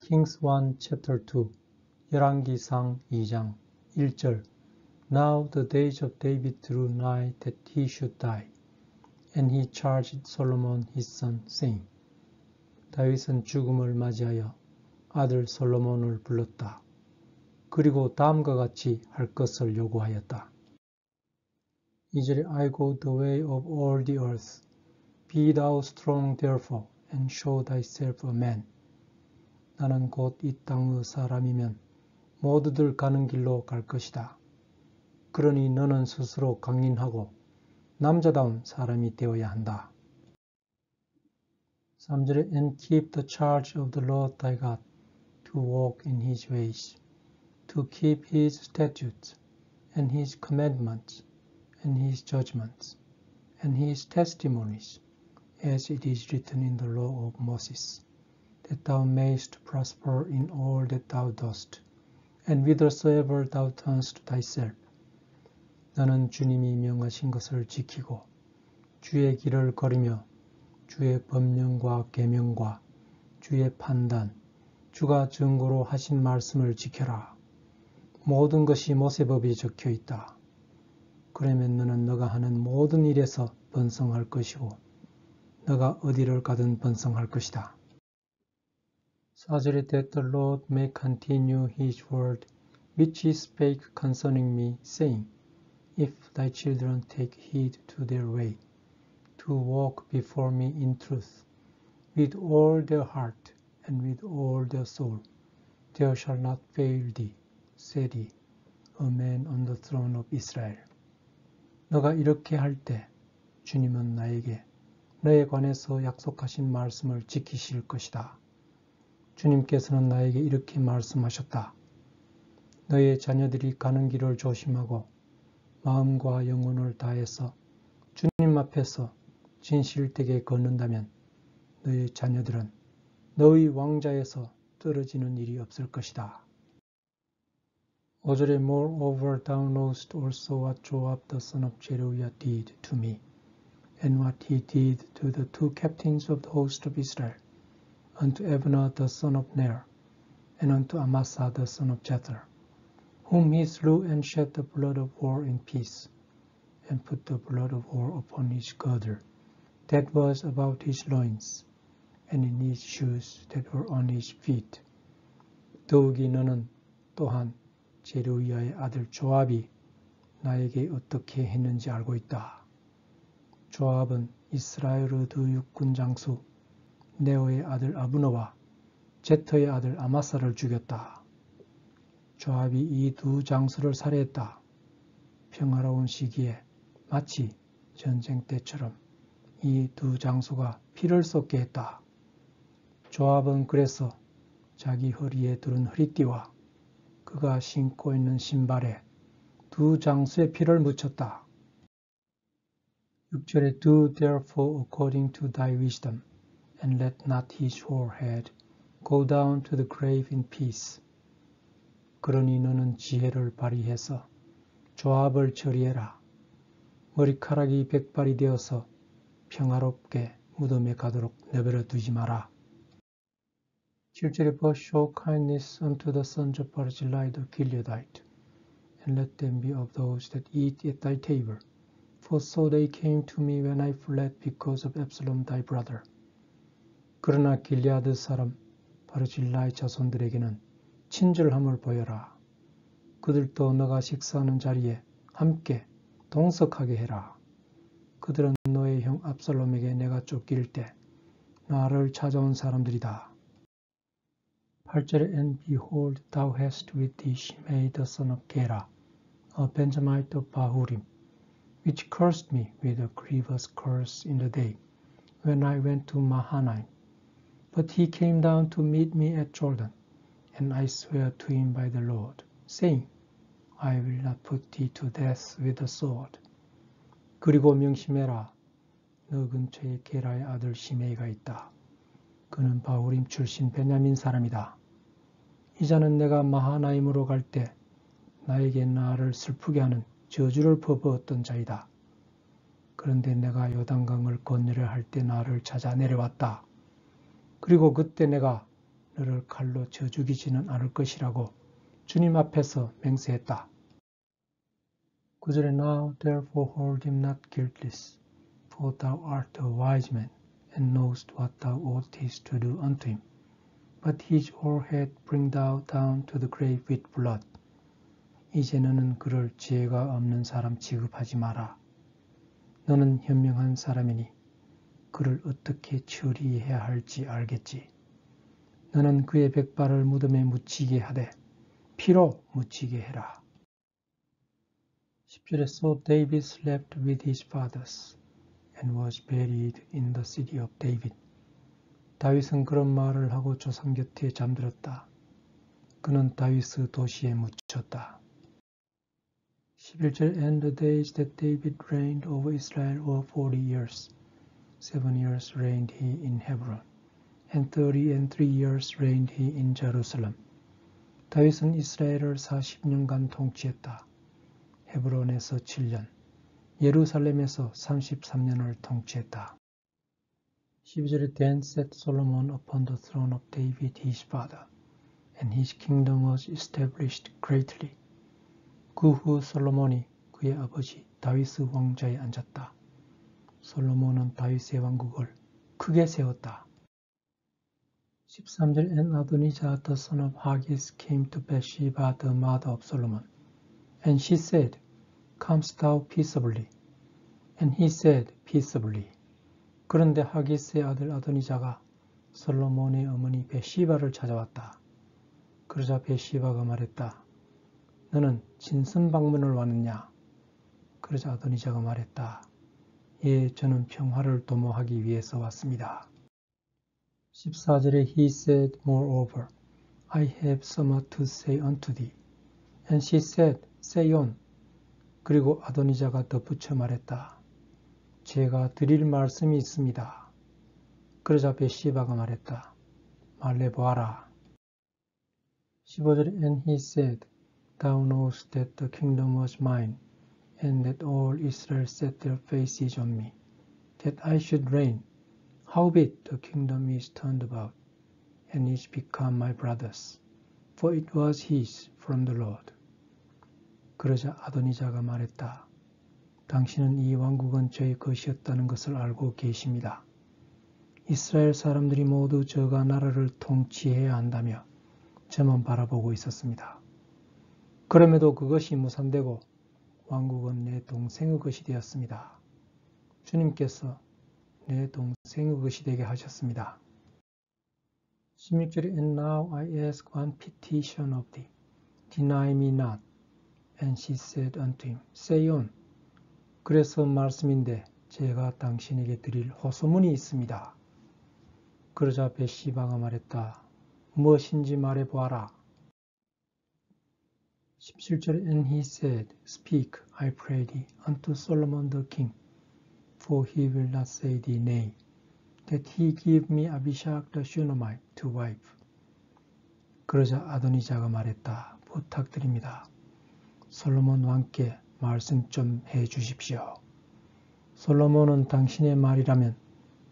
Kings 1 chapter 2 열왕기상 2장 1절 Now the days of David drew nigh that he should die, and he charged Solomon his son, saying, 다윗은 죽음을 맞이하여 아들 솔로몬을 불렀다. 그리고 다음과 같이 할 것을 요구하였다. 2절에 I go the way of all the earth. Be thou strong therefore, and show thyself a man. 나는 곧 이 땅의 사람이면 모두들 가는 길로 갈 것이다. 그러니 너는 스스로 강인하고 남자다운 사람이 되어야 한다. 3절에 And keep the charge of the Lord thy God, to walk in his ways, to keep his statutes, and his commandments, and his judgments, and his testimonies, as it is written in the law of Moses, that thou mayest prosper in all that thou dost, and whithersoever thou turnest thyself. 너는 주님이 명하신 것을 지키고 주의 길을 걸으며 주의 법령과 계명과 주의 판단, 주가 증거로 하신 말씀을 지켜라. 모든 것이 모세법에 적혀 있다. 그러면 너는 너가 하는 모든 일에서 번성할 것이고 너가 어디를 가든 번성할 것이다. 4절에 That the Lord may continue his word, which he spake concerning me, saying, If thy children take heed to their way, to walk before me in truth, with all their heart and with all their soul, there shall not fail thee, said he, a man on the throne of Israel. 너가 이렇게 할 때 주님은 나에게 너에 관해서 약속하신 말씀을 지키실 것이다. 주님께서는 나에게 이렇게 말씀하셨다. 너의 자녀들이 가는 길을 조심하고 마음과 영혼을 다해서 주님 앞에서 진실되게 걷는다면 너의 자녀들은 너의 왕자에서 떨어지는 일이 없을 것이다. 5절에 Moreover thou knowest also what Joab the son of Zeruiah did to me, and what he did to the two captains of the host of Israel, unto Abner the son of Ner, and unto Amasa the son of Jether, whom he slew and shed the blood of war in peace, and put the blood of war upon his girdle, that was about his loins, and in his shoes that were on his feet. 더욱이 너는 또한 제르위야의 아들 조압이 나에게 어떻게 했는지 알고 있다. 조압은 이스라엘의 두 육군 장수 네오의 아들 아브너와 제터의 아들 아마사를 죽였다. 조압이 이 두 장수를 살해했다. 평화로운 시기에 마치 전쟁 때처럼 이 두 장수가 피를 쏟게 했다. 조압은 그래서 자기 허리에 두른 허리띠와 그가 신고 있는 신발에 두 장수의 피를 묻혔다. 6절에 Do therefore according to thy wisdom, and let not his whole head go down to the grave in peace. 그러니 너는 지혜를 발휘해서 조압을 처리해라. 머리카락이 백발이 되어서 평화롭게 무덤에 가도록 내버려 두지 마라. 7절에 But show kindness unto the sons of Barzillai the Gileadite, and let them be of those that eat at thy table. For so they came to me when I fled because of Absalom thy brother. 그러나 길리아드 사람 바르질라의 자손들에게는 친절함을 보여라. 그들도 너가 식사하는 자리에 함께 동석하게 해라. 그들은 너의 형 압살롬에게 내가 쫓길 때 나를 찾아온 사람들이다. 8절에 And behold, thou hast with thee Shimei the son of Gera, a Benjamite of Bahurim, which cursed me with a grievous curse in the day, when I went to Mahanaim. But he came down to meet me at Jordan, and I swear to him by the Lord, saying, I will not put thee to death with the sword. 그리고 명심해라. 너 근처에 게라의 아들 시메이가 있다. 그는 바후림 출신 베냐민 사람이다. 이 자는 내가 마하나임으로 갈 때 나에게 나를 슬프게 하는 저주를 퍼부었던 자이다. 그런데 내가 요단강을 건너려 할 때 나를 찾아 내려왔다. 그리고 그때 내가 너를 칼로 쳐 죽이지는 않을 것이라고 주님 앞에서 맹세했다. 9절에 Now therefore hold him not guiltless, for thou art a wise man, and knowest what thou oughtest to do unto him. But his whole head bring thou down to the grave with blood. 이제 너는 그를 죄가 없는 사람 취급하지 마라. 너는 현명한 사람이니 그를 어떻게 처리해야 할지 알겠지. 너는 그의 백발을 무덤에 묻히게 하되 피로 묻히게 해라. 10절에 So David slept with his fathers and was buried in the city of David. 다윗은 그런 말을 하고 조상 곁에 잠들었다. 그는 다윗의 도시에 묻혔다. 11절 And the days that David reigned over Israel were 40 years. 7 years reigned he in Hebron, and 33 years reigned he in Jerusalem. 다윗은 이스라엘을 40년간 통치했다. 헤브론에서 7년, 예루살렘에서 33년을 통치했다. 12절에 Then sat Solomon upon the throne of David his father, and his kingdom was established greatly. 그 후 솔로몬이 그의 아버지 다윗의 왕좌에 앉았다. 솔로몬은 다윗의 왕국을 크게 세웠다. 13절 And Adonijah the son of Haggith came to Bathsheba the mother of Solomon, and she said, Comest thou peaceably? And he said, Peaceably. 그런데 하기스의 아들 아도니자가 솔로몬의 어머니 베시바를 찾아왔다. 그러자 베시바가 말했다. 너는 진선 방문을 왔느냐? 그러자 아도니자가 말했다. 예, 저는 평화를 도모하기 위해서 왔습니다. 14절에 He said, Moreover, I have somewhat to say unto thee. And she said, Say on. 그리고 아도니자가 덧붙여 말했다. 제가 드릴 말씀이 있습니다. 그러자 베시바가 말했다. 말해보아라. 15절에 And he said, Thou knowest that the kingdom was mine, and that all Israel set their faces on me, that I should reign. Howbeit the kingdom is turned about, and is become my brother's, for it was his from the Lord. 그러자 아도니자가 말했다. 당신은 이 왕국은 저의 것이었다는 것을 알고 계십니다. 이스라엘 사람들이 모두 저가 나라를 통치해야 한다며 저만 바라보고 있었습니다. 그럼에도 그것이 무산되고 왕국은 내 동생의 것이 되었습니다. 주님께서 내 동생의 것이 되게 하셨습니다. 16절에 And now I ask one petition of thee, deny me not. And she said unto him, Say on. 그래서 말씀인데 제가 당신에게 드릴 호소문이 있습니다. 그러자 베시바가 말했다. 무엇인지 말해보아라. 17절에 And he said, Speak, I pray thee, unto Solomon the king, for he will not say thee nay, that he give me Abishag the Shunammite to wife. 그러자 아도니자가 말했다. 부탁드립니다. 솔로몬 왕께 말씀 좀 해주십시오. 솔로몬은 당신의 말이라면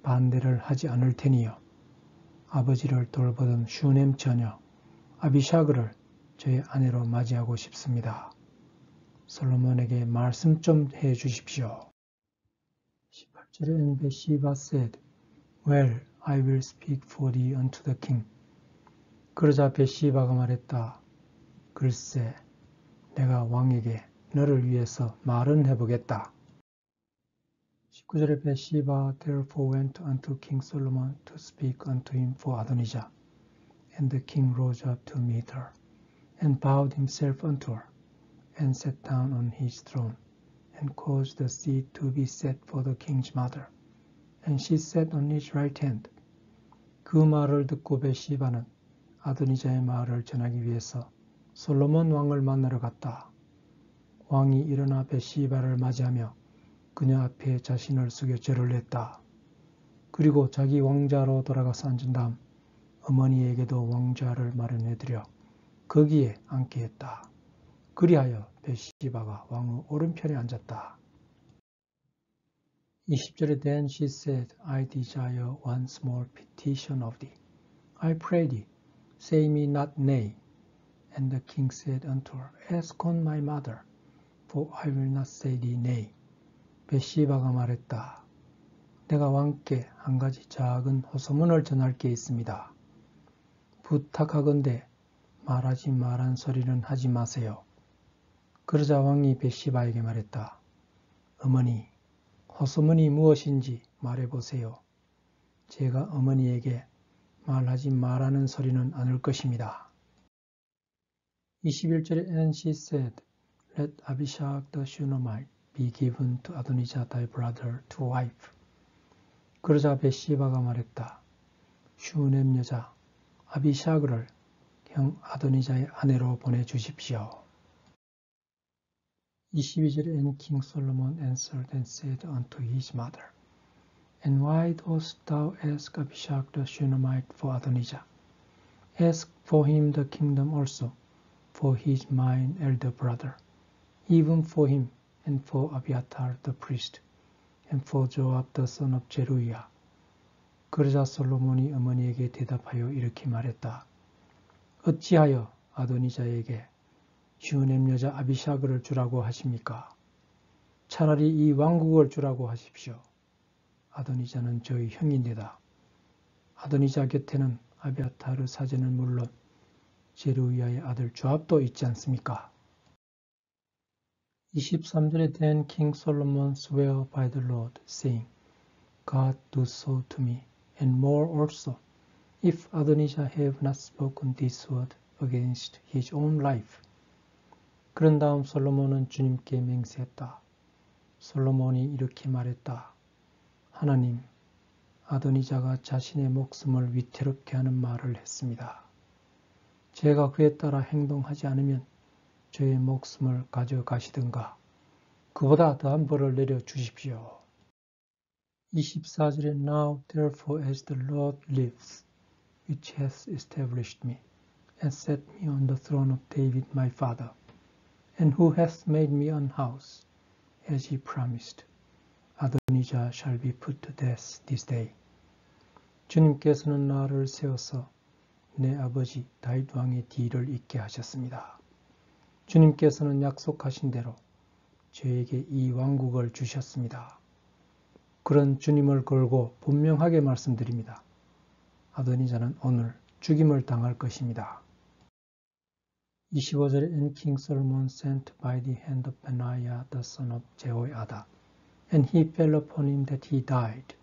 반대를 하지 않을 테니요. 아버지를 돌보던 슈넴 처녀 아비샤그를 저의 아내로 맞이하고 싶습니다. 솔로몬에게 말씀 좀 해주십시오. 18절에 And Bathsheba said, Well, I will speak for thee unto the king. 그러자 베시바가 말했다. 글쎄, 내가 왕에게 너를 위해서 말은 해보겠다. 19절에 Bathsheba therefore went unto King Solomon to speak unto him for Adonijah. And the king rose up to meet her, and bowed himself unto her, and sat down on his throne, and caused the seat to be set for the king's mother. And she sat on his right hand. 그 말을 듣고 베시바는 아도니자의 말을 전하기 위해서 솔로몬 왕을 만나러 갔다. 왕이 일어나 베시바를 맞이하며 그녀 앞에 자신을 숙여 절을 했다. 그리고 자기 왕좌로 돌아가서 앉은 다음 어머니에게도 왕좌를 마련해드려 거기에 앉게 했다. 그리하여 베시바가 왕의 오른편에 앉았다. 20절에 Then she said, I desire one small petition of thee. I pray thee, say me not nay. And the king said unto her, Ask on my mother, for I will not say thee nay. 벳시바가 말했다. 내가 왕께 한 가지 작은 호소문을 전할 게 있습니다. 부탁하건대 말하지 말한 소리는 하지 마세요. 그러자 왕이 벳시바에게 말했다. 어머니, 호소문이 무엇인지 말해보세요. 제가 어머니에게 말하지 말라는 소리는 않을 것입니다. 21절에 And she said, Let Abishag the Shunammite be given to Adonijah thy brother to wife. 그러자 벳시바가 말했다. 슈넴 여자 아비샤그를 형 아도니자의 아내로 보내주십시오. 22절에 And King Solomon answered and said unto his mother, And why dost thou ask Abishag the Shunammite for Adonijah? Ask for him the kingdom also, for he is mine elder brother, even for him and for Abiathar the priest, and for Joab the son of Zeruiah. 그러자 솔로몬이 어머니에게 대답하여 이렇게 말했다. 어찌하여 아도니자에게 슈넴 여자 아비샤그를 주라고 하십니까? 차라리 이 왕국을 주라고 하십시오. 아도니자는 저희 형인데다. 아도니자 곁에는 아비아타르 사제는 물론 제루야의 아들 조압도 있지 않습니까? 23절에 Then King Solomon swore by the Lord, saying, God do so to me, and more also, if Adonijah have not spoken this word against his own life. 그런 다음 솔로몬은 주님께 맹세했다. 솔로몬이 이렇게 말했다. 하나님, 아도니자가 자신의 목숨을 위태롭게 하는 말을 했습니다. 제가 그에 따라 행동하지 않으면 저의 목숨을 가져가시든가 그보다 더한 벌을 내려주십시오. 24절에 Now therefore as the Lord lives, which has established me, and set me on the throne of David my father, and who hath made me an house, as he promised, Adonijah shall be put to death this day. 주님께서는 나를 세워서 내 아버지 다윗 왕의 뒤를 잇게 하셨습니다. 주님께서는 약속하신 대로 저에게 이 왕국을 주셨습니다. 그런 주님을 걸고 분명하게 말씀드립니다. 아도니자는 오늘 죽임을 당할 것입니다. 25절에 And King Solomon sent by the hand of Benaiah the son of Jehoiada, and he fell upon him that he died.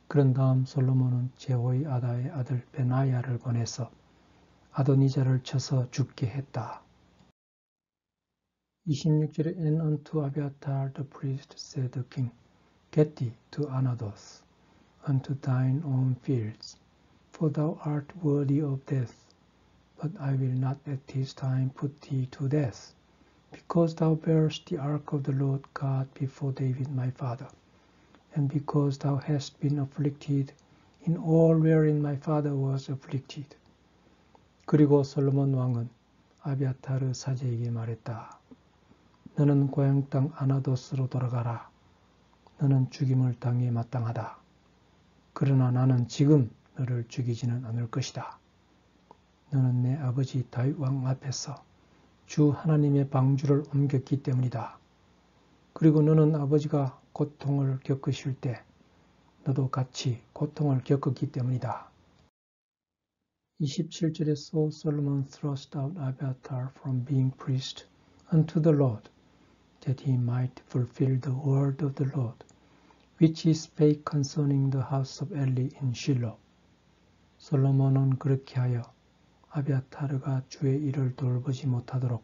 그런 다음 솔로몬은 제호이아다의 아들 베나야를 보내서 아도니자를 쳐서 죽게 했다. 26절에 And unto Abiathar the priest said the king, Get thee to Anadoth, unto thine own fields, for thou art worthy of death. But I will not at this time put thee to death, because thou bearest the ark of the Lord God before David my father, and because thou hast been afflicted in all wherein my father was afflicted. 그리고 솔로몬 왕은 아비아타르 사제에게 말했다. 너는 고향 땅 아나도스로 돌아가라. 너는 죽임을 당해 마땅하다. 그러나 나는 지금 너를 죽이지는 않을 것이다. 너는 내 아버지 다윗 왕 앞에서 주 하나님의 방주를 옮겼기 때문이다. 그리고 너는 아버지가 고통을 겪으실 때 너도 같이 고통을 겪었기 때문이다. 27절에 So Solomon thrust out Abiathar from being priest unto the Lord, that he might fulfill the word of the Lord, which he spake concerning the house of Eli in Shiloh. 솔로몬은 그렇게 하여 아비아타르가 주의 일을 돌보지 못하도록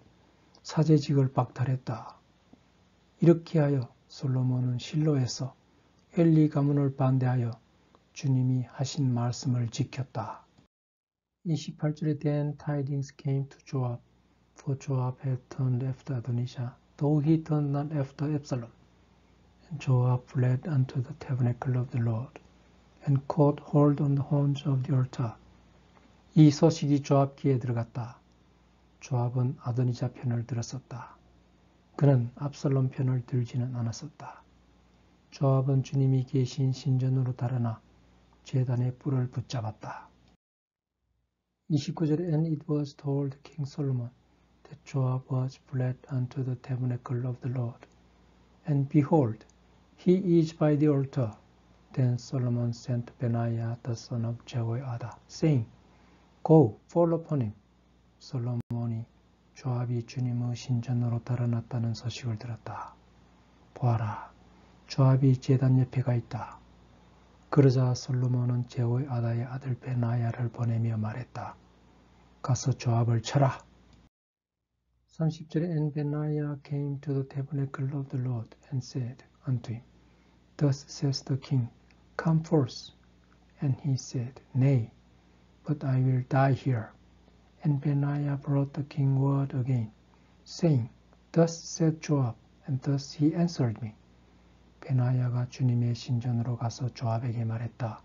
사제직을 박탈했다. 이렇게 하여 솔로몬은 실로에서 엘리 가문을 반대하여 주님이 하신 말씀을 지켰다. 28절에 Then tidings came to Joab, for Joab had turned after Adonijah, though he turned not after Absalom. And Joab fled unto the tabernacle of the Lord, and caught hold on the horns of the altar. 이 소식이 조압 귀에 들어갔다. 조압은 아도니자 편을 들었었다. 그는 압살롬 편을 들지는 않았었다. 조압은 주님이 계신 신전으로 달아나 제단의 뿔을 붙잡았다. 29절에 And it was told King Solomon that Joab was fled unto the tabernacle of the Lord. And behold, he is by the altar. Then Solomon sent Benaiah the son of Jehoiada, saying, Go, fall upon him. 솔로몬이 조압이 주님의 신전으로 달아났다는 소식을 들었다. 보아라, 조압이 제단 옆에 가 있다. 그러자 솔로몬은 제호야다의 아들 베나야를 보내며 말했다. 가서 조압을 쳐라. 30절에 And Benaiah came to the tabernacle of the Lord and said unto him, Thus says the king, Come forth. And he said, Nay, but I will die here. And Benaiah brought the king word again, saying, Thus said Joab, and thus he answered me. 베나야가 주님의 신전으로 가서 조압에게 말했다.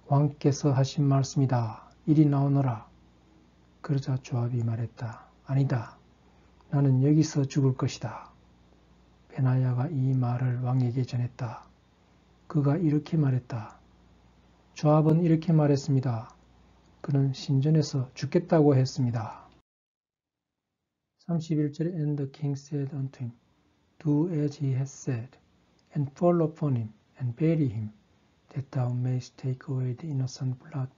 왕께서 하신 말씀이다. 이리 나오너라. 그러자 조압이 말했다. 아니다. 나는 여기서 죽을 것이다. 베나야가 이 말을 왕에게 전했다. 그가 이렇게 말했다. 조압은 이렇게 말했습니다. 그는 신전에서 죽겠다고 했습니다. 31절에 And the king said unto him, Do as he has said, and fall upon him, and bury him, that thou mayst take away the innocent blood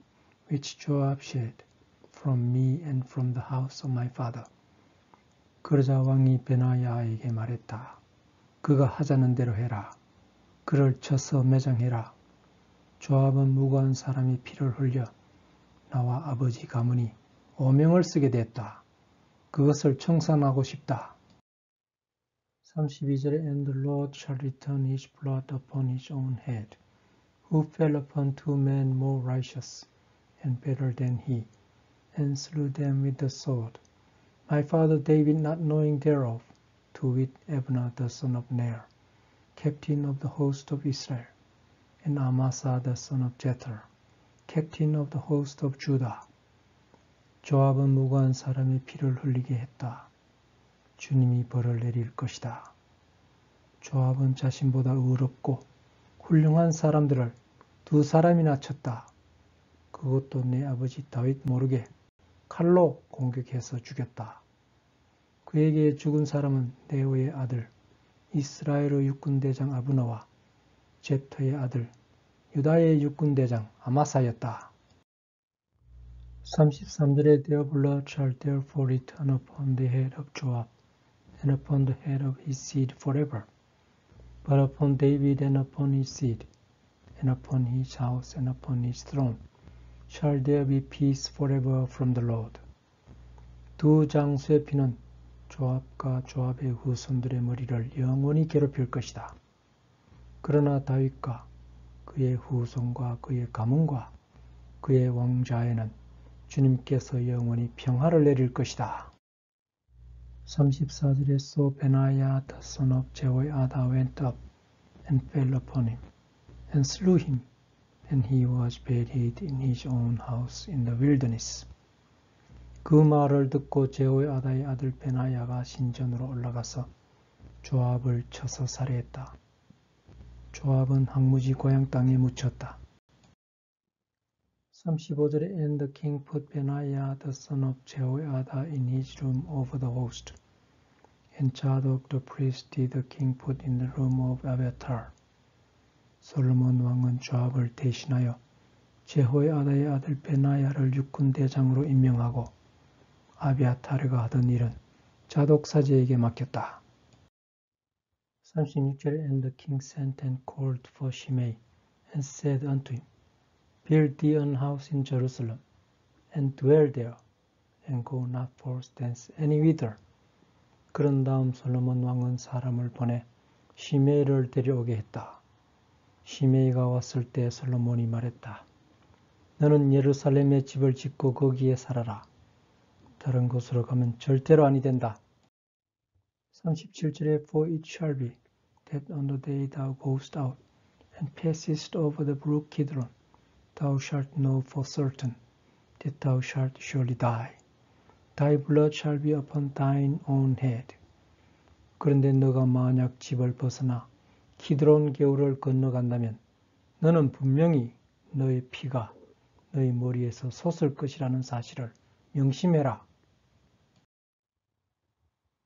which Joab shed from me and from the house of my father. 그러자 왕이 베나야에게 말했다. 그가 하자는 대로 해라. 그를 쳐서 매장해라. 조압은 무고한 사람이 피를 흘려 나와 아버지 가문이 오명을 쓰게 됐다. 그것을 청산하고 싶다. 32절에 And the Lord shall return his blood upon his own head, who fell upon two men more righteous and better than he, and slew them with the sword. My father David not knowing thereof, to wit Abner the son of Ner, captain of the host of Israel, and Amasa the son of Jether, captain of the host of Judah. 조압은 무고한 사람의 피를 흘리게 했다. 주님이 벌을 내릴 것이다. 조압은 자신보다 의롭고 훌륭한 사람들을 두 사람이나 쳤다. 그것도 내 아버지 다윗 모르게 칼로 공격해서 죽였다. 그에게 죽은 사람은 네오의 아들 이스라엘의 육군대장 아브너와 제터의 아들 유다의 육군대장 아마사였다. 33절에 Their blood shall therefore return upon the head of Joab, and upon the head of his seed forever. But upon David and upon his seed, and upon his house and upon his throne, shall there be peace forever from the Lord. 두 장수의 피는 조압과 조압의 후손들의 머리를 영원히 괴롭힐 것이다. 그러나 다윗과 그의 후손과 그의 가문과 그의 왕자에는 주님께서 영원히 평화를 내릴 것이다. 34절에 So Benaiah the son of Jehoiada went up and fell upon him and slew him, and he was buried in his own house in the wilderness. 그 말을 듣고 제호야다의 아들 베나야가 신전으로 올라가서 조압을 쳐서 살해했다. 조압은 항무지 고향 땅에 묻혔다. 35절에 And the king put Benaiah the son of Jehoiada in his room over the host, and Zadok the priest did the king put in the room of Abiathar. 솔로몬 왕은 조압을 대신하여 제호야다의 아들 베나야를 육군대장으로 임명하고 아비아타르가 하던 일은 자독 사제에게 맡겼다. 36절에 And the king sent and called for Shimei, and said unto him, Build thee an house in Jerusalem, and dwell there, and go not forth thence any whither. 그런 다음 솔로몬 왕은 사람을 보내 시메이를 데려오게 했다. 시메이가 왔을 때 솔로몬이 말했다. 너는 예루살렘에 집을 짓고 거기에 살아라. 다른 곳으로 가면 절대로 아니 된다. 37절에 For it shall be that on the day thou goest out and passest over the brook Kidron, thou shalt know for certain that thou shalt surely die. Thy blood shall be upon thine own head. 그런데 너가 만약 집을 벗어나 키드론 겨울을 건너간다면 너는 분명히 너의 피가 너희 머리에서 솟을 것이라는 사실을 명심해라.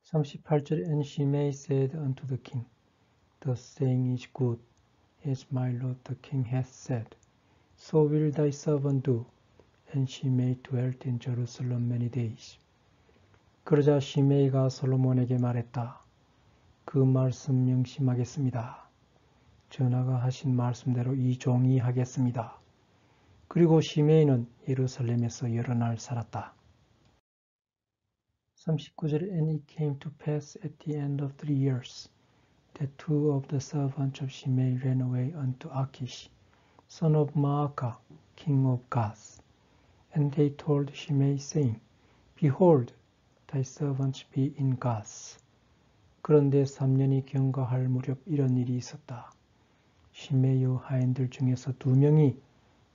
38절 And Shimei said unto the king, The saying is good, as my lord the king hath said. So will thy servant do. And Shimei dwelt in Jerusalem many days. 그러자 시메이가 솔로몬에게 말했다. 그 말씀 명심하겠습니다. 전하가 하신 말씀대로 이 종이 하겠습니다. 그리고 시메이는 예루살렘에서 여러 날 살았다. 39절 And it came to pass at the end of 3 years that two of the servants of Shimei ran away unto Achish, son of Maacah, king of Gath. And they told Shimei, saying, Behold, thy servants be in Gath. 그런데 3년이 경과할 무렵 이런 일이 있었다. 시메이의 하인들 중에서 2명이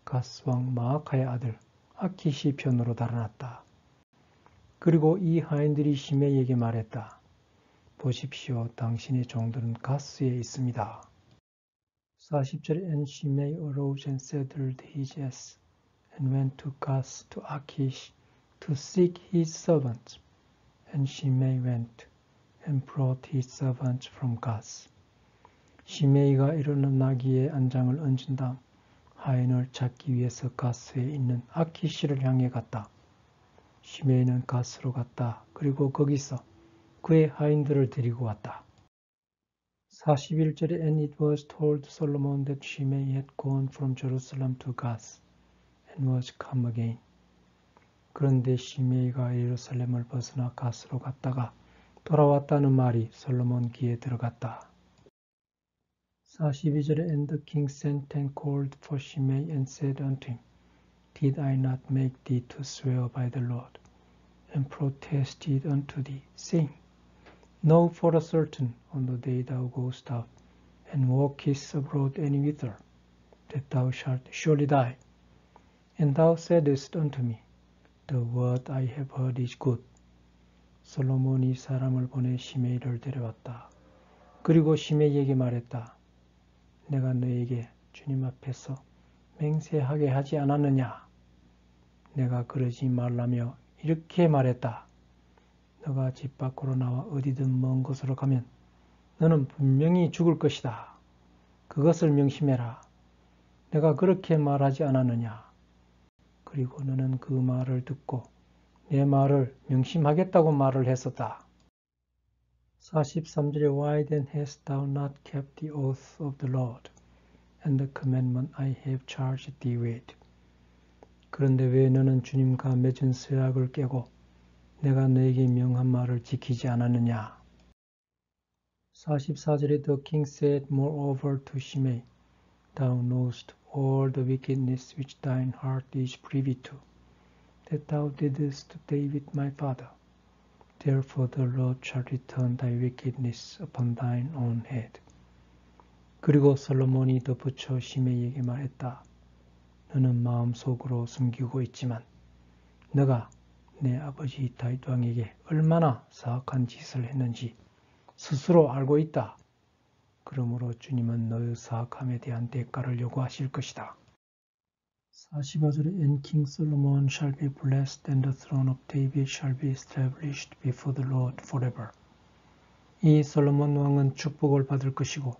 가스 왕 마아카의 아들 아키시 편으로 달아났다. 그리고 이 하인들이 시메이에게 말했다. 보십시오, 당신의 종들은 가스에 있습니다. 40절 And Shimei arose and saddled his ass and went to Gath to Achish to seek his servants. And Shimei went and brought his servants from Gath. 시메이가 일어나기에 안장을 얹은 다음 하인을 찾기 위해서 가스에 있는 아키시를 향해 갔다. 시메이는 가스로 갔다. 그리고 거기서 그의 하인들을 데리고 왔다. 41절에 And it was told Solomon that Shimei had gone from Jerusalem to Gath and was come again. 그런데 시메이가 예루살렘을 벗어나 가스로 갔다가 돌아왔다는 말이 솔로몬 귀에 들어갔다. 42절에 And the king sent and called for Shimei and said unto him, Did I not make thee to swear by the Lord, and protested unto thee, saying, Know for a certain on the day thou goest out, and walkest abroad any whither, that thou shalt surely die. And thou saidst unto me, The word I have heard is good. 솔로몬이 사람을 보내 시메이를 데려왔다. 그리고 시메이에게 말했다. 내가 너에게 주님 앞에서 맹세하게 하지 않았느냐? 내가 그러지 말라며 이렇게 말했다. 너가 집 밖으로 나와 어디든 먼 곳으로 가면 너는 분명히 죽을 것이다. 그것을 명심해라. 내가 그렇게 말하지 않았느냐? 그리고 너는 그 말을 듣고 내 말을 명심하겠다고 말을 했었다. 43절에 Why then hast thou not kept the oath of the Lord and the commandment I have charged thee with? 그런데 왜 너는 주님과 맺은 서약을 깨고 내가 너에게 명한 말을 지키지 않았느냐? 44절에 The king said moreover to Shimei, Thou knowest all the wickedness which thine heart is privy to, that thou didst to David my father. Therefore the Lord shall return thy wickedness upon thine own head. 그리고 솔로몬이 덧붙여 시메이에게 말했다. 너는 마음속으로 숨기고 있지만 너가 내 아버지 다윗 왕에게 얼마나 사악한 짓을 했는지 스스로 알고 있다. 그러므로 주님은 너의 사악함에 대한 대가를 요구하실 것이다. 45절에 And King Solomon shall be blessed and the throne of David shall be established before the Lord forever. 이 솔로몬 왕은 축복을 받을 것이고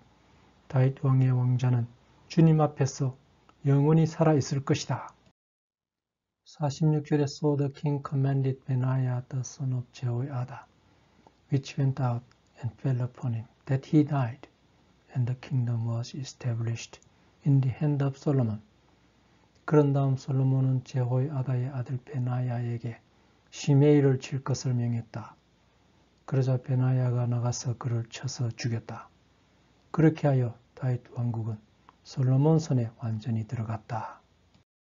다윗 왕의 왕자는 주님 앞에서 영원히 살아있을 것이다. 46절에 So the king commanded Benaiah the son of Jehoiada, which went out and fell upon him, that he died, and the kingdom was established in the hand of Solomon. 그런 다음 솔로몬은 제호야다의 아들 베나야에게 시메이를 칠 것을 명했다. 그러자 베나야가 나가서 그를 쳐서 죽였다. 그렇게 하여 다윗 왕국은 솔로몬 손에 완전히 들어갔다.